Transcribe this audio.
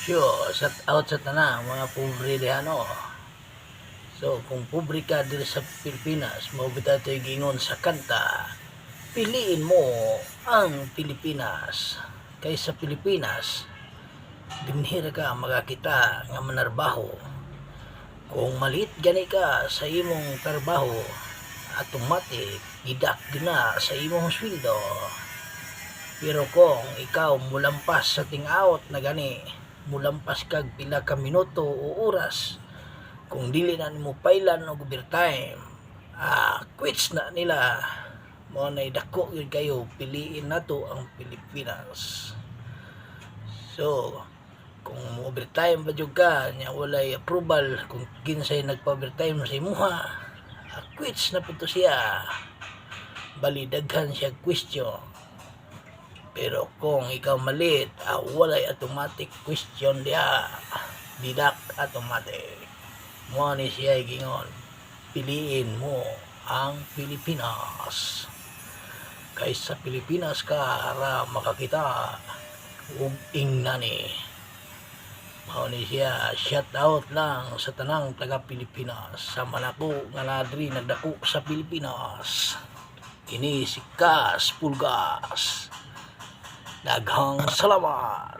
Sure, shout out sa tanang mga pobre dihano. So, kung pobre ka dito sa Pilipinas, maubita tayo gingon sa kanta, piliin mo ang Pilipinas. Kaysa Pilipinas, binhira ka magakita nga manarbaho. Kung malit gani ka sa imong trabaho, automatic gidak na sa imong sweldo. Pero kung ikaw mulampas sa ting-out na gani, mulampas kag pila ka minuto o oras, kung dili na mo pailan og overtime, quits na nila. Mo na dako yun kayo, piliin nato ang Pilipinas. So, kung overtime ba jud ka nya walay approval, kung kinsay nagpa-overtime sa imuha, quits na pud siya. Bali daghan siya question. Pero kung ikaw malit, walay automatic question dia. Didak automatic. Mo ni siya gingon, piliin mo ang Pilipinas. Kaysa Pilipinas ka para makakita ug ingnani. Mo ni siya, shout out lang sa tanang taga Pilipinas. Sa manako nga ladri nagdako sa Pilipinas. Ini si Kas Pulgas. Daghang salamat.